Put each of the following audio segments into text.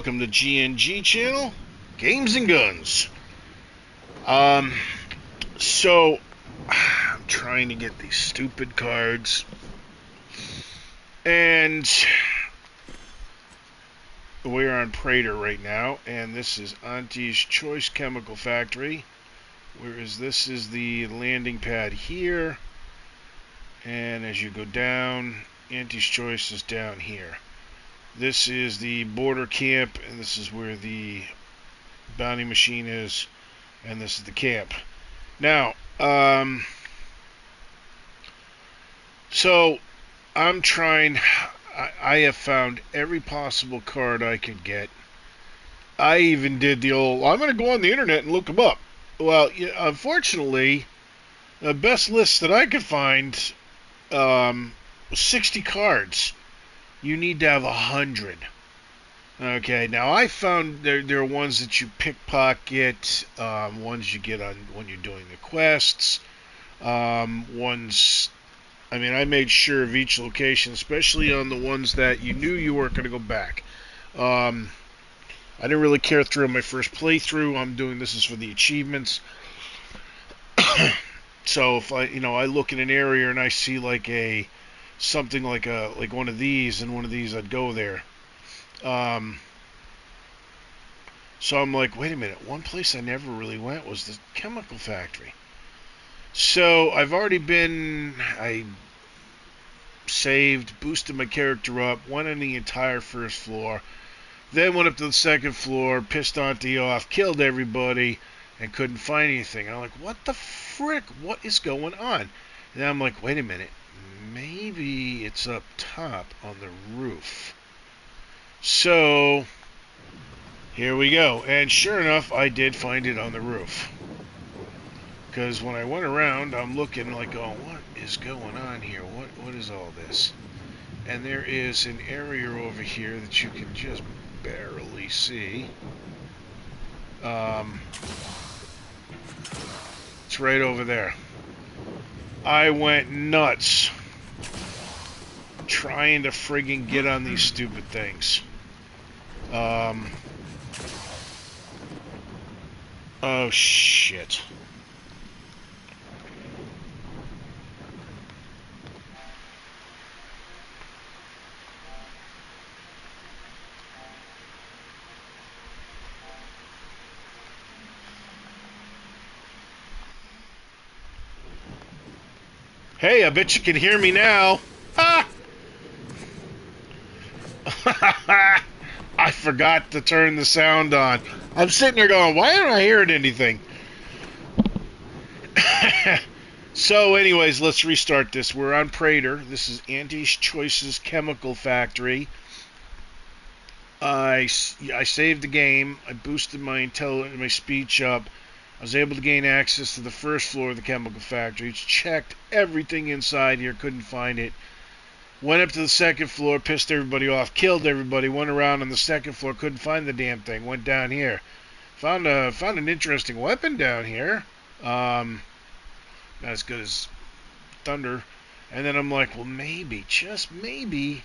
Welcome to GNG channel, Games and Guns. Um, so I'm trying to get these stupid cards, and we're on Prater right now, and this is Auntie's Choice Chemical Factory, whereas this is the landing pad here, and as you go down, Auntie's Choice is down here. This is the border camp, and this is where the bounty machine is, and this is the camp. Now, so I'm trying. I have found every possible card I could get. I even did the old. I'm going to go on the internet and look them up. Well, unfortunately, the best list that I could find was 60 cards. You need to have 100. Okay, now I found there are ones that you pickpocket, ones you get on when you're doing the quests, ones. I mean, I made sure of each location, especially on the ones that you knew you weren't going to go back. I didn't really care through my first playthrough. I'm doing this is for the achievements. So if I look in an area and I see something like one of these and one of these, I'd go there. So I'm like, wait a minute. One place I never really went was the chemical factory. So I saved, boosted my character up, went on the entire first floor, then went up to the second floor, pissed Auntie off, killed everybody, and couldn't find anything. And I'm like, what the frick? What is going on? And I'm like, wait a minute. Maybe it's up top on the roof. So, here we go. And sure enough, I did find it on the roof. Because when I went around, I'm looking like, oh, what is going on here? What is all this? And there is an area over here that you can just barely see. It's right over there. I went nuts trying to friggin' get on these stupid things. Oh shit. Hey, I bet you can hear me now. Ah! I forgot to turn the sound on. I'm sitting there going, why aren't I hearing anything? So, anyways, let's restart this. We're on Prater. This is Auntie's Choice's Chemical Factory. I saved the game. I boosted my speech up. I was able to gain access to the first floor of the chemical factory. Checked everything inside here, couldn't find it. Went up to the second floor, pissed everybody off, killed everybody. Went around on the second floor, couldn't find the damn thing. Went down here, found an interesting weapon down here. Not as good as thunder. And then I'm like, well, maybe, just maybe,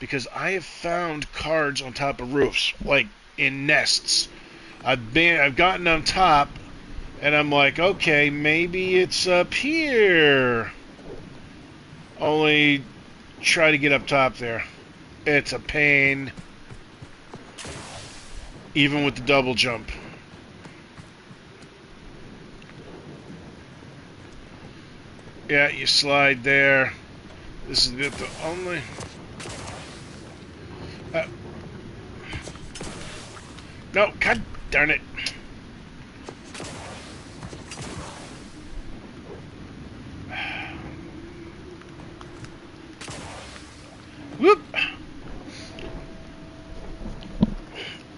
because I have found cards on top of roofs, like in nests. I've gotten on top. And I'm like, okay, maybe it's up here. Only try to get up top there. It's a pain. Even with the double jump. Yeah, you slide there. This is the only... no, god darn it. Whoop!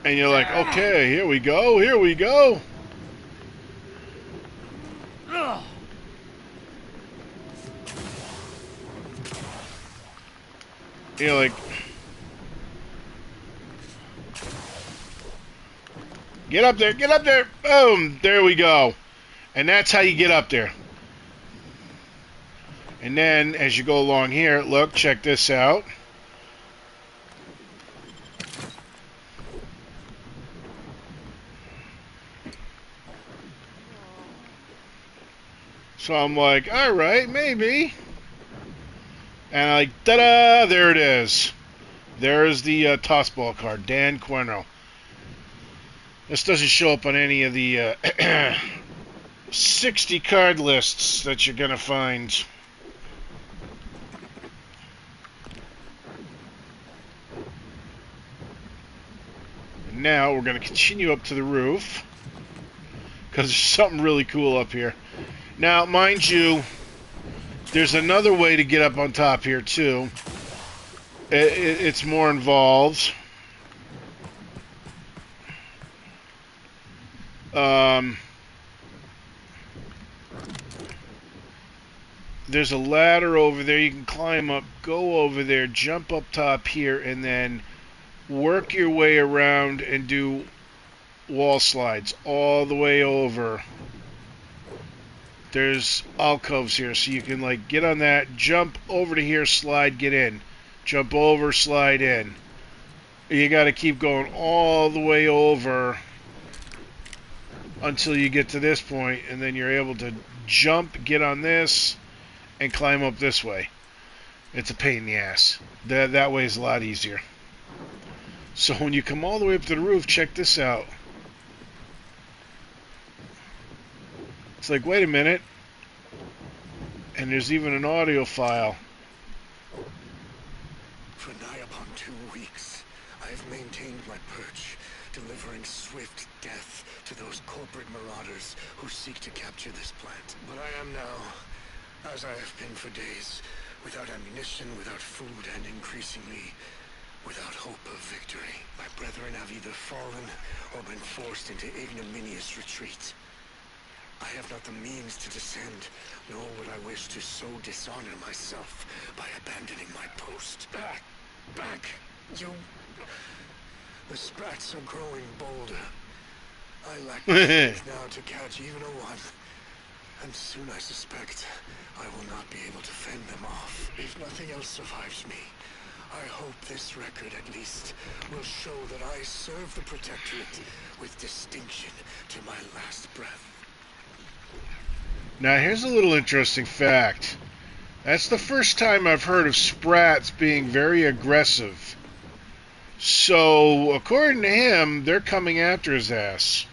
And you're like, okay, here we go, here we go. You're like, get up there, get up there. Boom, there we go. And that's how you get up there. And then, as you go along here, look, check this out. So I'm like, all right, maybe. And like, ta-da! There it is. There's the tossball card, Dan Quenro. This doesn't show up on any of the 60 card lists that you're going to find. And now we're going to continue up to the roof, because there's something really cool up here. Now, mind you, there's another way to get up on top here, too. It's more involved. There's a ladder over there. You can climb up, go over there, jump up top here, and then work your way around and do wall slides all the way over. There's alcoves here, so you can like get on that, jump over to here, slide, get in. Jump over, slide in. You got to keep going all the way over until you get to this point, and then you're able to jump, get on this, and climb up this way. It's a pain in the ass. That way is a lot easier. So when you come all the way up to the roof, check this out. It's like, wait a minute. And there's even an audio file. For nigh upon 2 weeks, I have maintained my perch, delivering swift death to those corporate marauders who seek to capture this plant. But I am now, as I have been for days, without ammunition, without food, and increasingly without hope of victory. My brethren have either fallen or been forced into ignominious retreat. I have not the means to descend, nor would I wish to so dishonor myself by abandoning my post. Back! Back! You... The sprats are growing bolder. I lack the strength now to catch even a one. And soon I suspect I will not be able to fend them off. If nothing else survives me, I hope this record at least will show that I serve the Protectorate with distinction to my last breath. Now here's a little interesting fact. That's the first time I've heard of sprats being very aggressive. So, according to him, they're coming after his ass.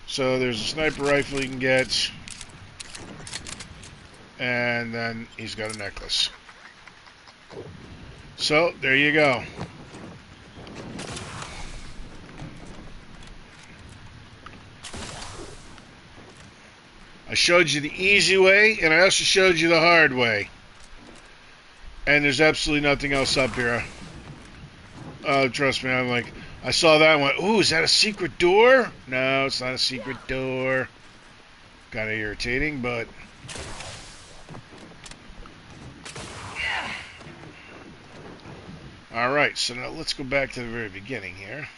So there's a sniper rifle you can get. And then he's got a necklace. So, there you go. I showed you the easy way, and I also showed you the hard way. And there's absolutely nothing else up here. Oh, trust me, I'm like, I saw that and went, ooh, is that a secret door? No, it's not a secret door. Kind of irritating, but... Alright, so now let's go back to the very beginning here.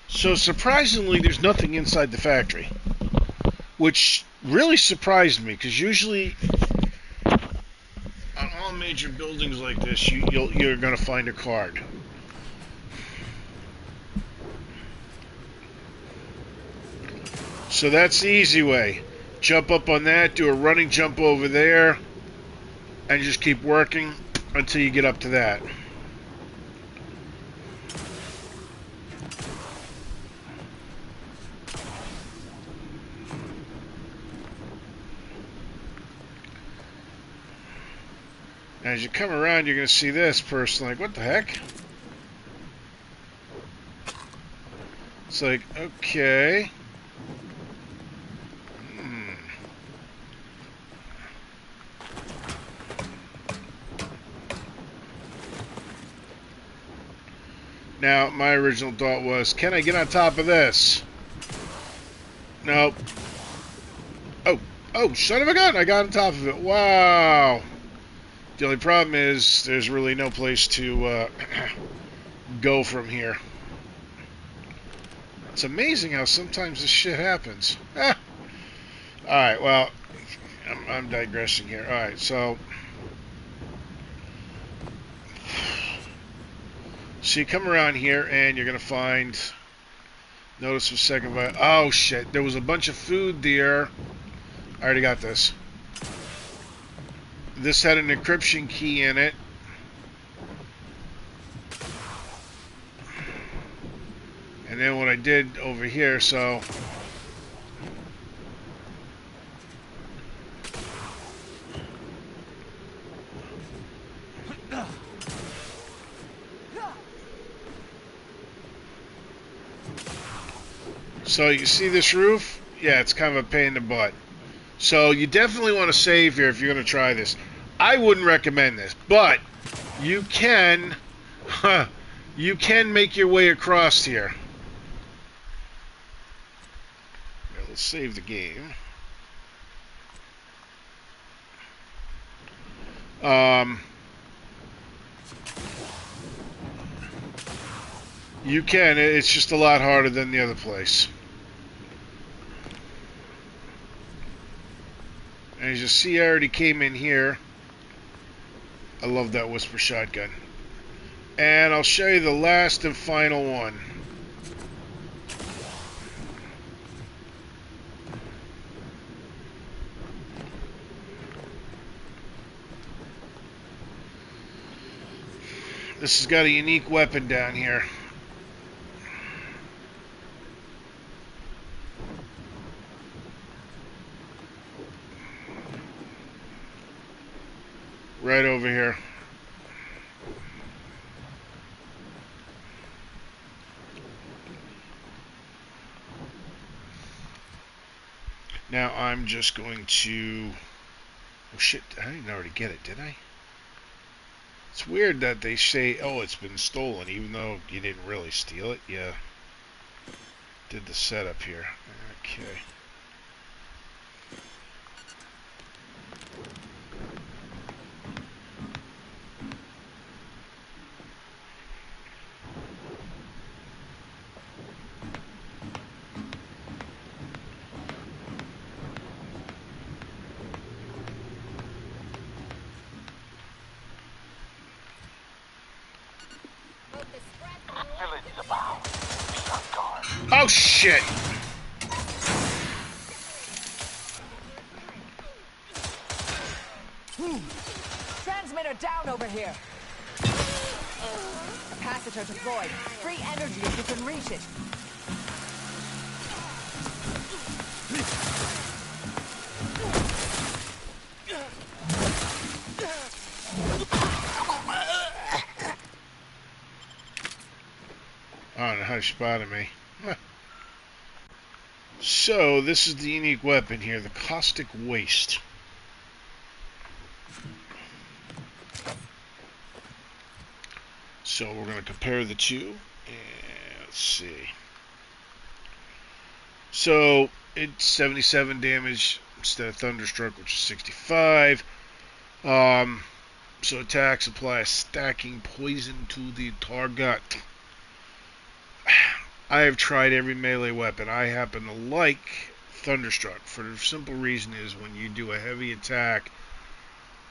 So surprisingly, there's nothing inside the factory, which really surprised me, because usually on all major buildings like this, you're going to find a card. So that's the easy way. Jump up on that, do a running jump over there, and just keep working until you get up to that. As you come around, you're going to see this person like, what the heck? It's like, okay. Now, my original thought was, can I get on top of this? Nope. Oh, son of a gun! I got on top of it. Wow. The only problem is there's really no place to go from here. It's amazing how sometimes this shit happens. Alright, well, I'm digressing here. Alright, so you come around here and you're going to find Notice for a second, but oh shit, there was a bunch of food there. I already got this. This had an encryption key in it. And then what I did over here, so you see this roof? Yeah, it's kind of a pain in the butt. So you definitely want to save here if you're going to try this. I wouldn't recommend this, but you can, you can make your way across here. Now, let's save the game. You can. It's just a lot harder than the other place. And as you see, I already came in here. I love that whisper shotgun. And I'll show you the last and final one. This has got a unique weapon down here. Right over here. Now I'm just going to... Oh shit, I didn't already get it, did I? It's weird that they say, oh, it's been stolen, even though you didn't really steal it. You did the setup here. Okay. Oh shit! Transmitter down over here. Capacitor deployed. Free energy if you can reach it. I don't know how you spotted me. So, this is the unique weapon here, the Caustic Waste. So, we're going to compare the two. And let's see. So, it's 77 damage instead of Thunderstruck, which is 65. So, attacks apply a stacking poison to the target. I have tried every melee weapon. I happen to like Thunderstruck for the simple reason is when you do a heavy attack,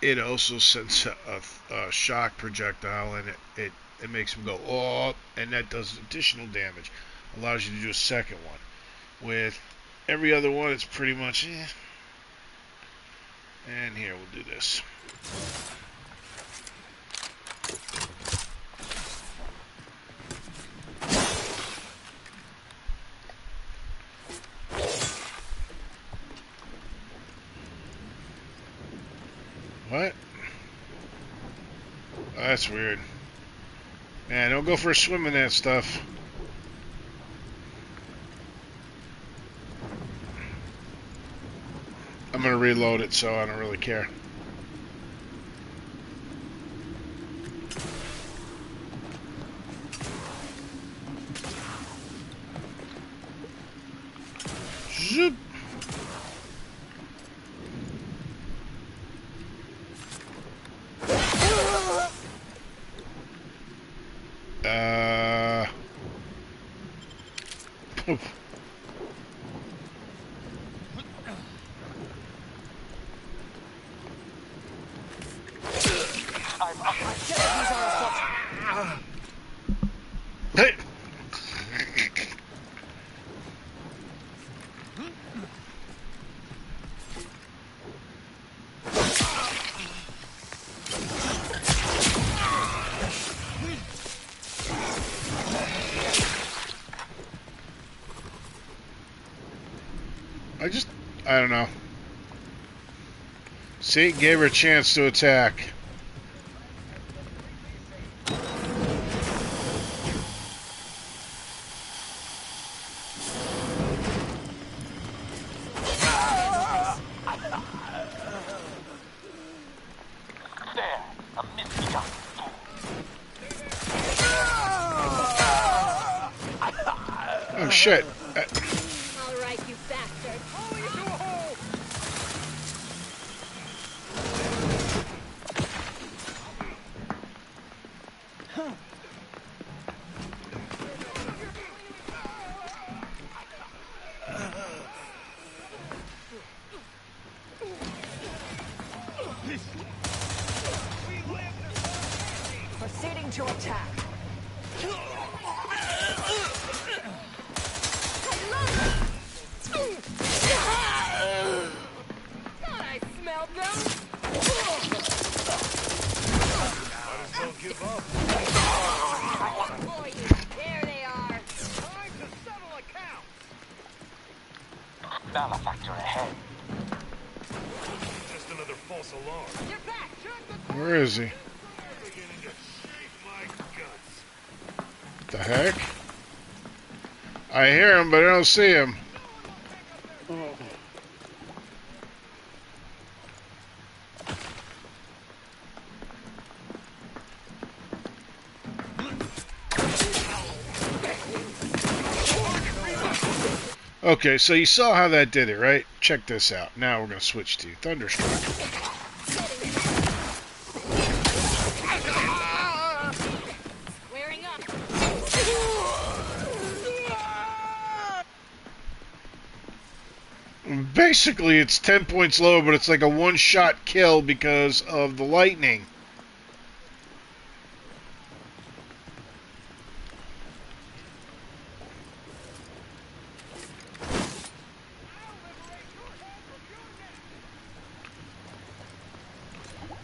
it also sends a shock projectile and it makes them go oh, and that does additional damage. Allows you to do a second one. With every other one, it's pretty much eh. And here we'll do this. What? Oh, that's weird. Man, don't go for a swim in that stuff. I'm gonna reload it, so I don't really care. Zoop. Poof. Hey. I don't know. See, gave her a chance to attack. Oh shit. All right, you bastard. Proceeding to attack. Thought I smelled them. For you. There they are. Time to settle accounts. Malefactor ahead. Just another false alarm. You're back. Where is he? Beginning to shake my guts. The heck? I hear him, but I don't see him. Okay, so you saw how that did it, right? Check this out. Now we're going to switch to Thunderstruck. Squaring up. Basically, it's 10 points lower, but it's like a one-shot kill because of the lightning.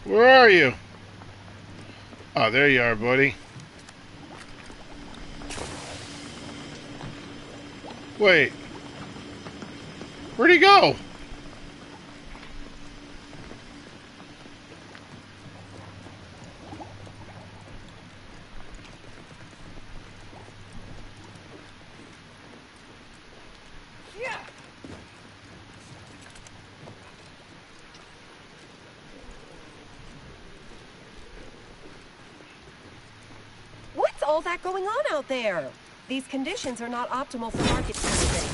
Where are you? Oh, there you are, buddy. Wait. Where'd he go? What's all that going on out there? These conditions are not optimal for market testing.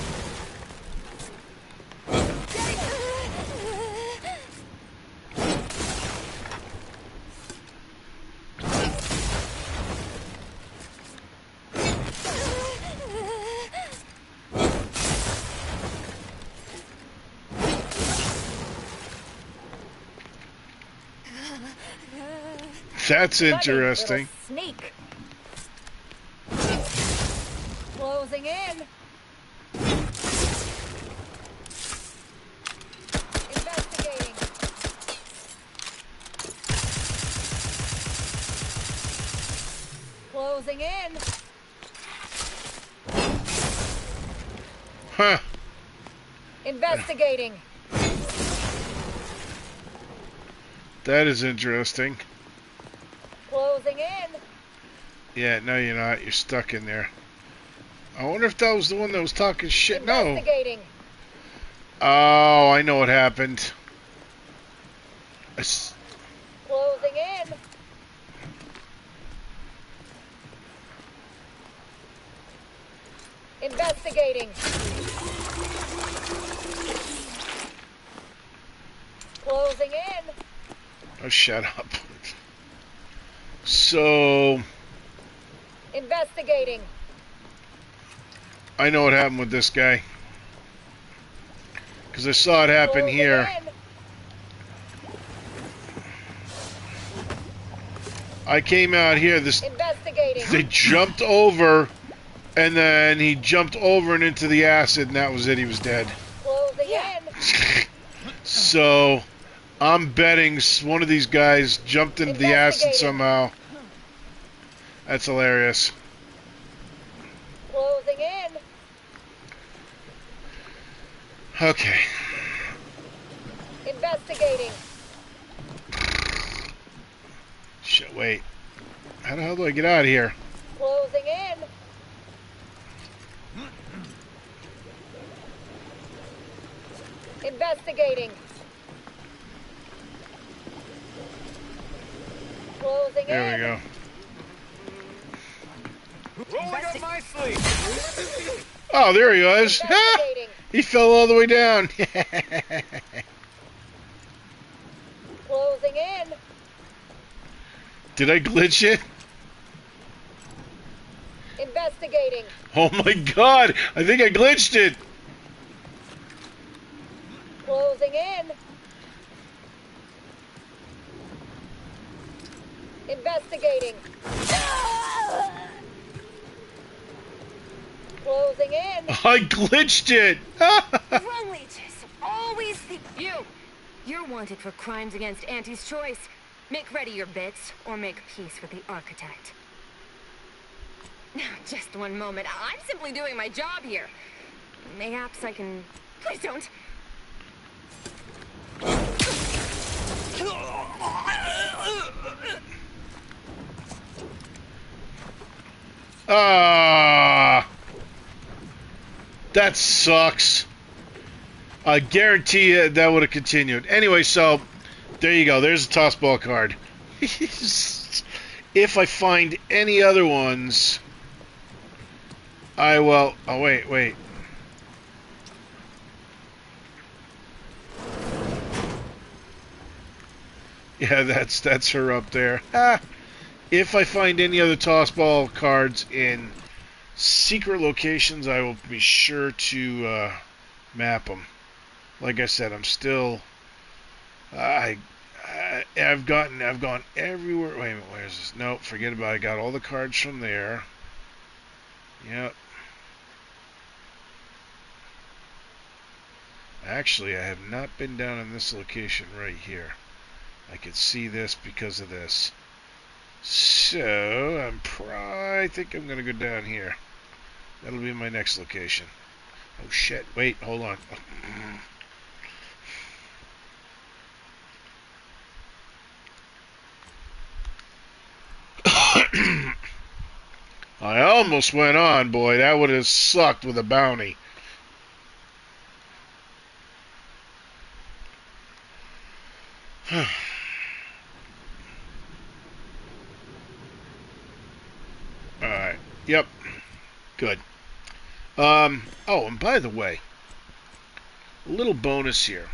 That's Cunning interesting. little Sneak. Closing in. Investigating. Closing in. Huh. Investigating. That is interesting. Closing in. Yeah, no, you're not. You're stuck in there. I wonder if that was the one that was talking shit. No. Investigating. Oh, I know what happened. Closing in. Investigating. Closing in. Oh, shut up. So, Investigating. I know what happened with this guy. Because I saw it happen Closing here. in. I came out here. Investigating. They jumped over, and then he jumped over and into the acid, and that was it. He was dead. Closing in. So, I'm betting one of these guys jumped into the acid Investigating. somehow. That's hilarious. Closing in. Okay. Investigating. Shit, wait. How the hell do I get out of here? Closing in. Investigating. Closing There we in. go. Rolling up my sleeve. Oh, there he was. Investigating. He fell all the way down. Closing in. Did I glitch it? Investigating. Oh my god, I think I glitched it. Closing in. Investigating. Closing in. I glitched it. Wrong leeches. Always the... You're wanted for crimes against Auntie's choice. Make ready your bits, or make peace with the architect. Now, just one moment. I'm simply doing my job here. Mayhaps I can... Please don't. Ah, that sucks. I guarantee you that would have continued. Anyway, so there you go. There's a toss ball card. If I find any other ones, I will. Oh wait. Yeah, that's her up there. If I find any other toss ball cards in secret locations, I will be sure to map them. Like I said, I'm still. I've gone everywhere. Wait a minute, where's this? Nope, forget about it. I got all the cards from there. Yep. Actually, I have not been down in this location right here. I could see this because of this. So, I think I'm going to go down here. That'll be my next location. Oh shit, wait, hold on. I almost went on, boy. That would have sucked with a bounty. Alright. Yep. Good. Oh, and by the way, a little bonus here.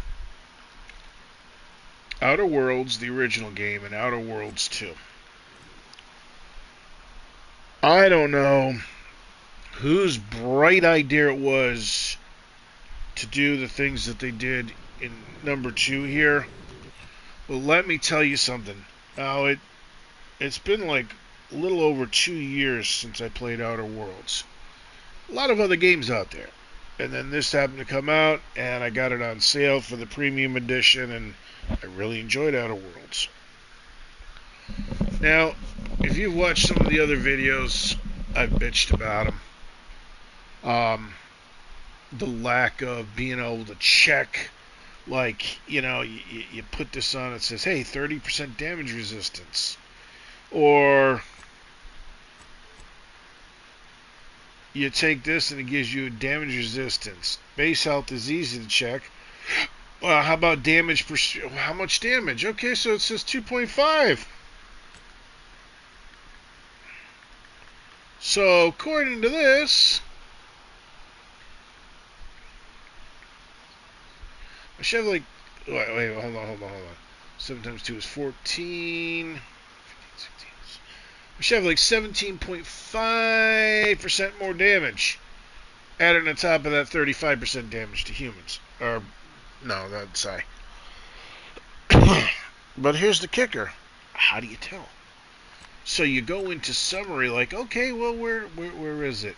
Outer Worlds, the original game, and Outer Worlds 2. I don't know whose bright idea it was to do the things that they did in number 2 here. Well, let me tell you something. Now, it's been like a little over 2 years since I played Outer Worlds. A lot of other games out there. And then this happened to come out, and I got it on sale for the premium edition, and I really enjoyed Outer Worlds. Now, if you've watched some of the other videos, I've bitched about them. The lack of being able to check, like, you know, you put this on, it says, hey, 30% damage resistance. Or you take this and it gives you damage resistance. Base health is easy to check. Well, how about damage per... How much damage? Okay, so it says 2.5. So, according to this, I should have like... Wait, hold on. 7 times 2 is 14. 15, 16. We should have like 17.5% more damage. Added on top of that 35% damage to humans. Or, no, that's I. But here's the kicker. How do you tell? So you go into summary like, okay, well, where is it?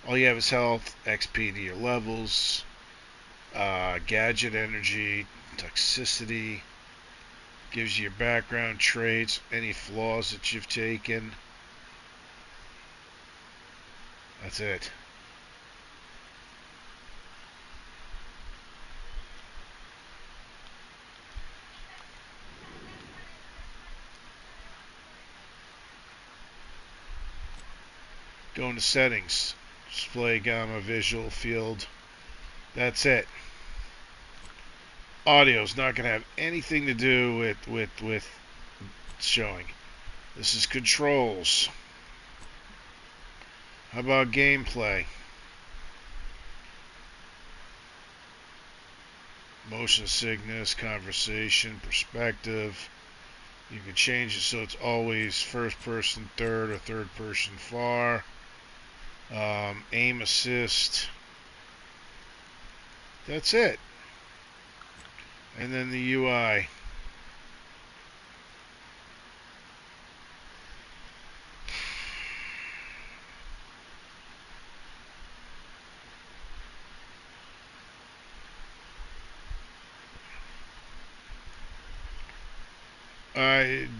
All you have is health, XP to your levels, gadget energy, toxicity, gives you your background traits, any flaws that you've taken. That's it. Go into settings. Display gamma visual field. That's it. Audio's not going to have anything to do with showing. This is controls. How about gameplay? Motion sickness, conversation, perspective. You can change it so it's always first person third or third person far. Aim assist. That's it. And then the UI.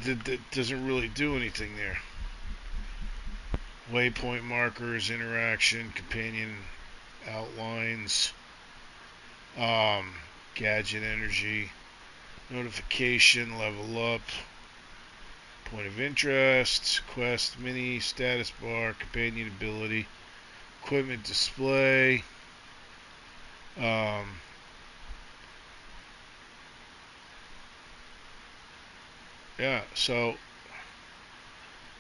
That doesn't really do anything there. Waypoint markers, interaction, companion outlines, gadget energy, notification, level up, point of interest, quest, mini, status bar, companion ability, equipment display, yeah, so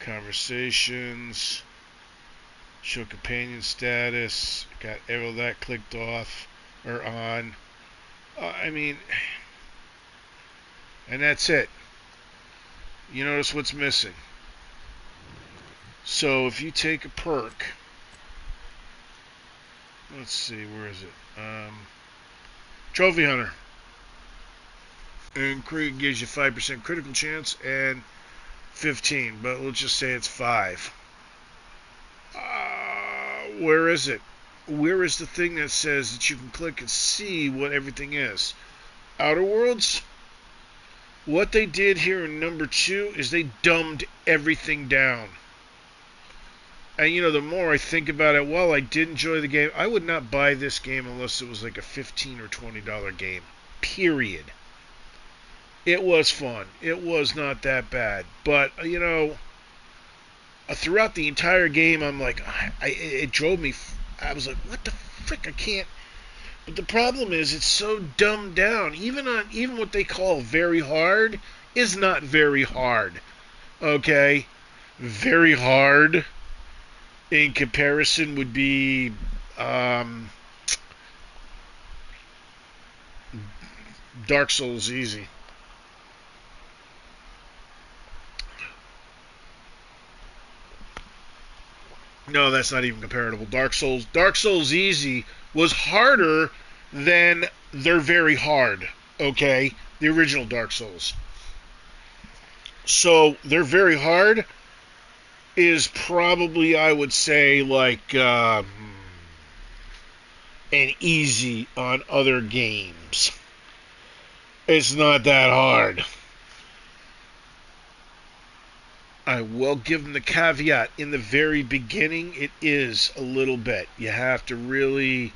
conversations, show companion status, got all that clicked off or on. I mean, and that's it. You notice what's missing. So if you take a perk, let's see, where is it? Trophy Hunter. And gives you 5% critical chance and 15, but let's just say it's 5. Where is it? Where is the thing that says that you can click and see what everything is? Outer Worlds? What they did here in number 2 is they dumbed everything down. And you know, the more I think about it, while I did enjoy the game, I would not buy this game unless it was like a $15 or $20 game. Period. It was fun. It was not that bad. But, you know, throughout the entire game, I'm like, it drove me. I was like, what the frick? I can't. But the problem is, it's so dumbed down. Even what they call very hard is not very hard. Okay? Very hard in comparison would be Dark Souls easy. No, that's not even comparable. Dark Souls easy was harder than they're very hard. Okay? The original Dark Souls. So, they're very hard is probably, I would say, like an easy on other games. It's not that hard. I will give them the caveat. In the very beginning, it is a little bit. You have to really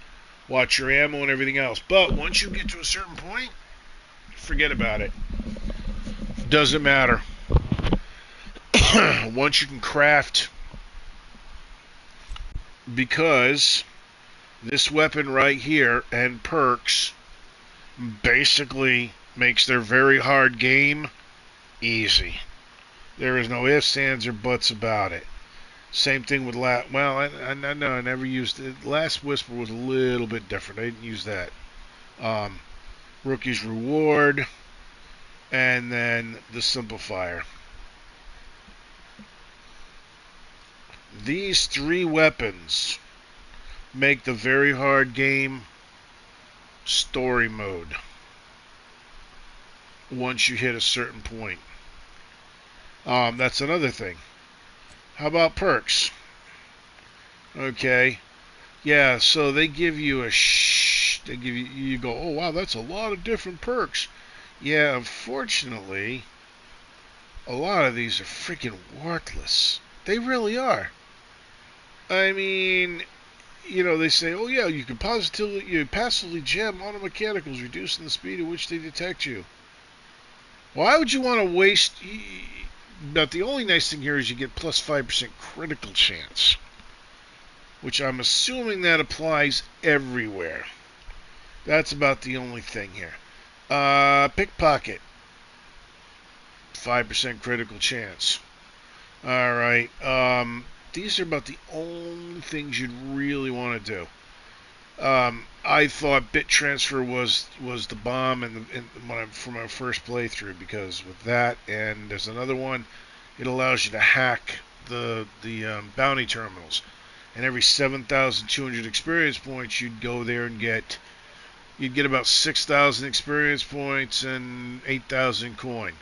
watch your ammo and everything else. But once you get to a certain point, forget about it. Doesn't matter. Once you can craft, because this weapon right here and perks basically makes their very hard game easy. There is no ifs, ands, or buts about it. Same thing with I never used it. Last Whisper was a little bit different. I didn't use that. Rookie's Reward, and then the Simplifier. These 3 weapons make the very hard game story mode once you hit a certain point. That's another thing. How about perks? Okay. Yeah, so they give you you go, oh wow, that's a lot of different perks. Yeah, unfortunately, a lot of these are freaking worthless. They really are. I mean, you know, they say, oh yeah, you can passively jam auto mechanicals, reducing the speed at which they detect you. Why would you want to waste... But the only nice thing here is you get plus 5% critical chance. which I'm assuming that applies everywhere. That's about the only thing here. Pickpocket. 5% critical chance. Alright. These are about the only things you'd really want to do. I thought bit transfer was the bomb for my first playthrough, because with that, and there's another one, it allows you to hack the bounty terminals. And every 7,200 experience points, you'd go there and you'd get about 6,000 experience points and 8,000 coin.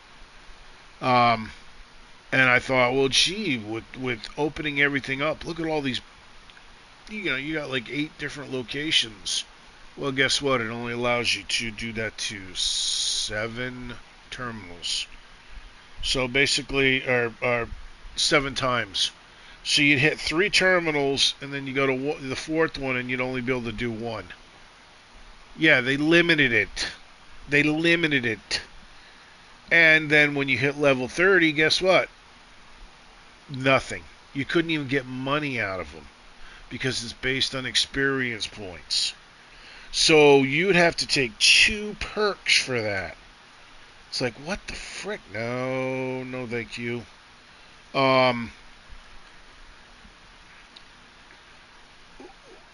And I thought, well, gee, with opening everything up, look at all these. You got like 8 different locations. Well, guess what? It only allows you to do that to 7 terminals. So basically, or 7 times. So you'd hit 3 terminals, and then you go to the 4th one, and you'd only be able to do 1. Yeah, they limited it. And then when you hit level 30, guess what? Nothing. You couldn't even get money out of them, because it's based on experience points. So you'd have to take 2 perks for that. It's like, what the frick? No, thank you.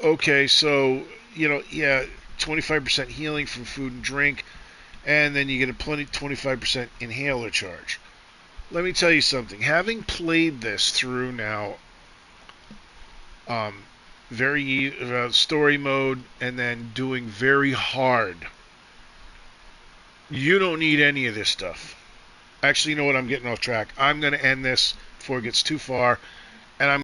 Okay, so, 25% healing from food and drink, and then you get a 25% inhaler charge. Let me tell you something. Having played this through now, very story mode, and then doing very hard, you don't need any of this stuff. Actually, you know what? I'm getting off track. I'm going to end this before it gets too far.